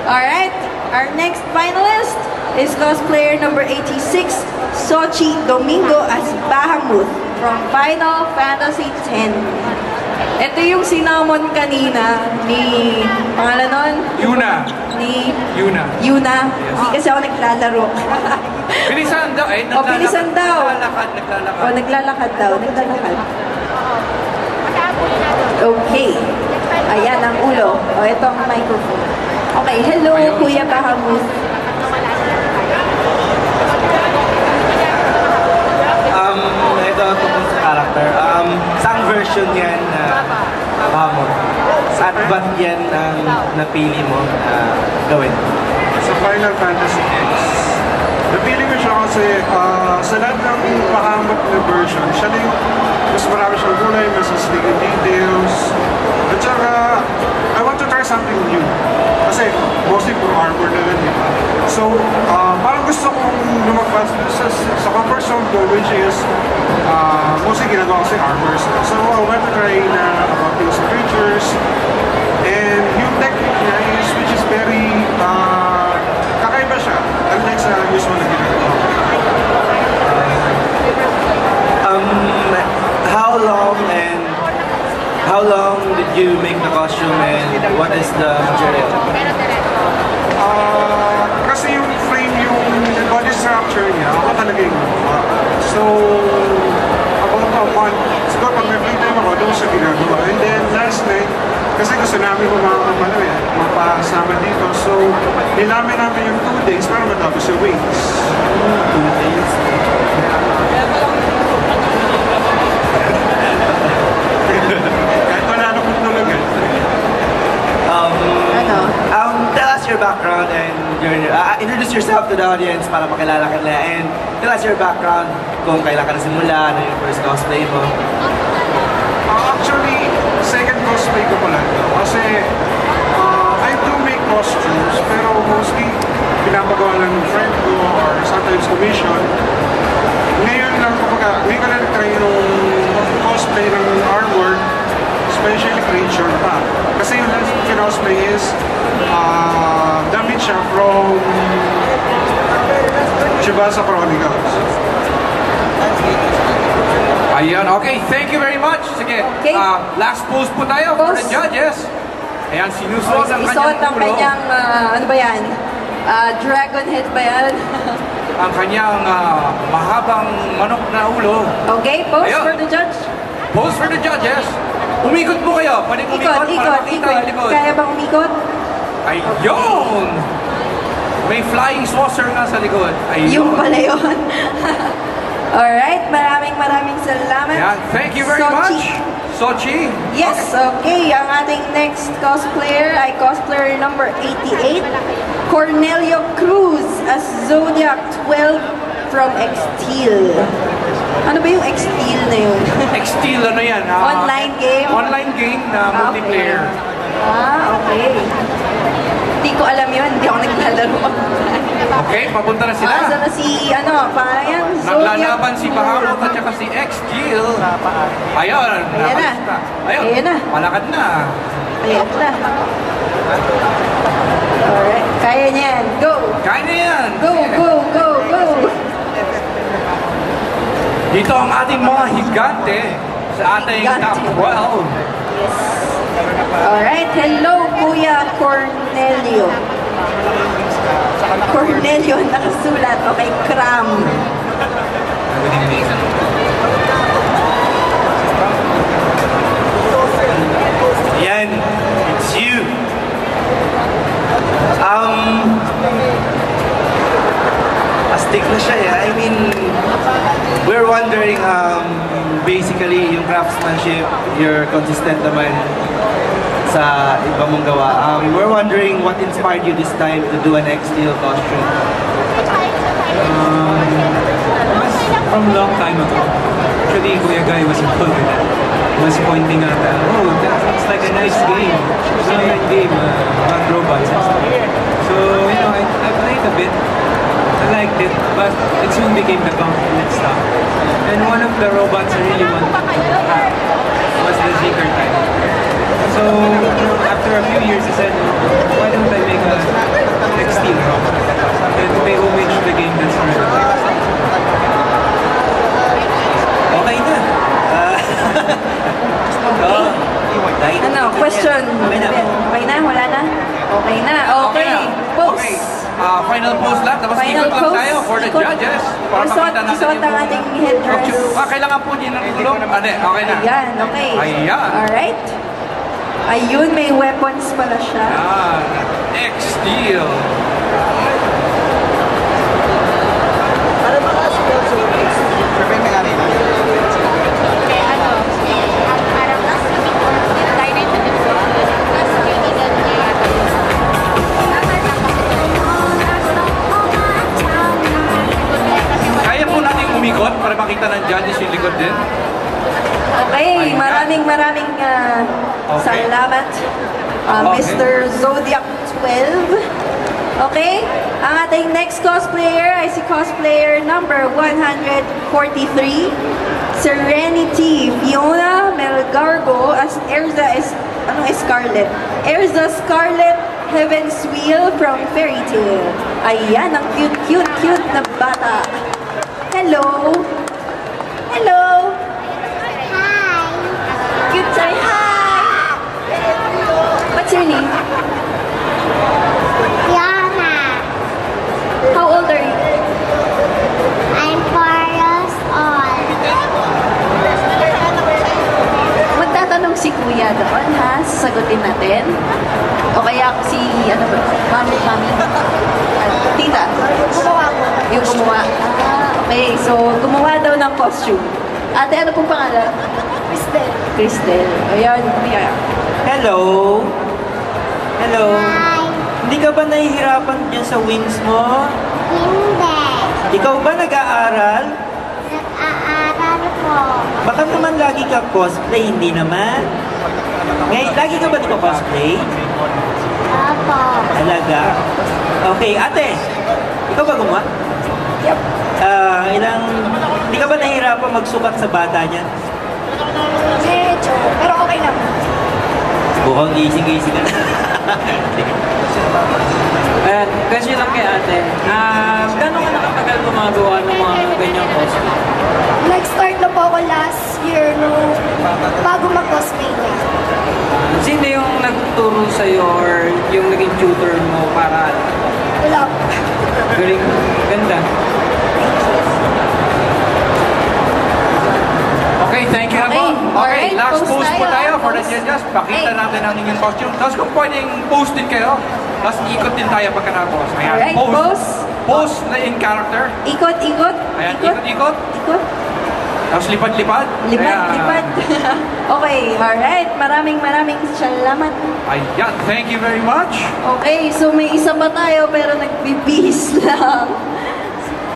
Alright, our next finalist is cosplayer number 86, Sochi Domingo as Bahamut from Final Fantasy X. Ito yung sinamon kanina ni, pangalan nun? Yuna. Yuna. Yes. Hindi kasi ako naglalaro. Bilisan daw eh. Bilisan daw. Naglalakad daw. Okay. Ayan ang ulo. Ito ang microphone. Okay, hello Kuya Bahamut. Ito tungkol sa character. Saang version yan na Bahamut? At ba't yan ang napili mo gawin? Sa Final Fantasy X, napili ko siya kasi sa lahat ng Bahamut na version, siya na yung mas marami siyang gulay, mas aslig in details. At saka, I want to try something new. Kasi mostly puro armor na lang yun. So, parang gusto kong lumagpas sa comfort zone ko, which is mostly ginagawa ko sa armors. So, I want to try na about things creatures. And yung technique niya is, which is very, kakaiba siya. Unlike sa usual na ginagawa. How long did you make the costume and what is the material? Kasi yung frame, yung body structure niya, ako talaga yung so, about a month, siguro pag may free time ako, doon siya ginagawa. And then last night, kasi gusto namin mapasama dito, so nilamin namin yung 2 days para matapos yung wings. 2 days? Tell us your background and introduce yourself to the audience para makilala ka nila, and tell us your background kung kailan ka nasimula, ano yung first cosplay mo. Actually, second cosplay ko pala ito kasi I do make costumes pero mostly pinapagawa lang ng friend ko or sometimes commission. Ngayon lang may ko lang try yung cosplay ng armor, especially creature pa. Kasi yung last cosplay is damit siya from Chibasa Chronicles. Ayan, okay. Thank you very much. Sige, Okay. Last pose po tayo for the judges. Ayan, sinusuot ang Isuot ang ulo. kanyang, ano ba yan? Dragon head ba yan? Ang kanyang mahabang manok na ulo. Okay, pose Ayun. for the judge. Pose for the judges. Umikot po kayo. Pwede umikot para makita ang likod. Kaya bang umikot? Ayun! May flying saucer nga sa likod. Ayun. Yung pala yun. Alright, maraming salamat. Ayan, thank you very Sochi. much. Sochi. Yes, okay. Ang ating next cosplayer ay cosplayer number 88, Cornelio Cruz as Zodiac 12 from X-Steel. Ano ba yung X-Steel na yun? X-Steel, ano yan? Online game? Online game na multiplayer. Okay. Hindi ko alam yun. Hindi ako naglalaro. Okay, papunta na sila. Asa na si, pangalan yan? Naglalaban si Bahamut at saka si X-Steel. Ayun, Ayan na. Ayun, Ayan na. malakad na. Ayan na. Alright, kaya niya yan. Go! Kaya na yan. Go! Dito ang ating mga higante sa ating top 12. Yes. Alright, hello Kuya Cornelio. Cornelio, nakasulat. Okay, Cram. Yan, it's you. Astig na siya eh. I mean, we're wondering, basically, yung craftsmanship, you're consistent naman sa iba mong gawa. We're wondering what inspired you this time to do an X-Steel costume? From a long time ago. Actually, Kuya Guy was involved with that. He was pointing out that, oh, that looks like a nice game. It's an online game about robots and stuff. So, I played a bit. I liked it, but it soon became the compliment stuff. And one of the robots I really wanted to have was the Zeker type. So, after a few years, I said, why don't I make a question. Okay na. Okay na? Wala na? Okay na. Okay. na. Pose. Okay. Final pose lang. Tapos Final ikot lang pose. tayo for the Ikot. judges. Para Isuot- makita natin isuot ang ating headdress. Kailangan po din ng tulong. Okay na. Ayan, okay. Ayan. Alright. Ayun, may weapons pala siya. X-Steel. Kaya po natin umikot para makita ng judges yung likod din. Okay, Ayan. maraming Okay. salamat, Okay. Mr. Zodiac 12. Okay, ang ating next cosplayer ay si cosplayer number 143, Serenity Fiona Melgargo as Erza Scarlet. Erza Scarlet Heaven's Wheel from Fairy Tail. Ayan, ang cute na bata. Hello! Hello! Cute, say hi! What's your name? Fiona. How old are you? I'm 4 years old. Magtatanong si Kuya doon, ha? Sasagutin natin. O kaya si, mami? Tita? Gumawa ko. Yung gumawa. Okay. So, gumawa daw ng costume. Ate, ano pong pangalan? Crystal. Crystal. Ayan, Kuya. Hello? Hello? Hi. Hindi ka ba nahihirapan dyan sa wings mo? Hindi. Ikaw ba nag-aaral? Nag-aaral ko. Baka naman lagi ka cosplay, hindi naman. Ngayon, lagi ka ba di cosplay? Opo. Talaga? Okay, ate. Ikaw ba gumawa? Yep. Hindi ka ba nahihirapan magsukat sa bata niyan? Medyo. Pero okay lang. Mukhang gising-gising ka na. Question lang kay ate. Gano'n ka nakatagal gumagawa ng mga ganyang cosplay? Nag-start na po ako last year bago mag-cosplay na. Sino yung nagturo sa'yo or yung naging tutor mo para Wala. galing ganda? Okay, thank you na po. Okay, Okay, alright, last pose pose po tayo, tayo for the pose. judges. Pakita Okay. natin ang inyong costume. Tapos kung pwedeng pose din kayo. Tapos ikot din tayo pagkatapos. Ayan, Alright, pose. Pose na in character. Ikot. Ayan, ikot. Ikot. Tapos lipad-lipad. Lipad. Ayan. Okay, alright. Maraming salamat. Ayan, thank you very much. Okay, so may isa pa tayo pero nagbibihis lang.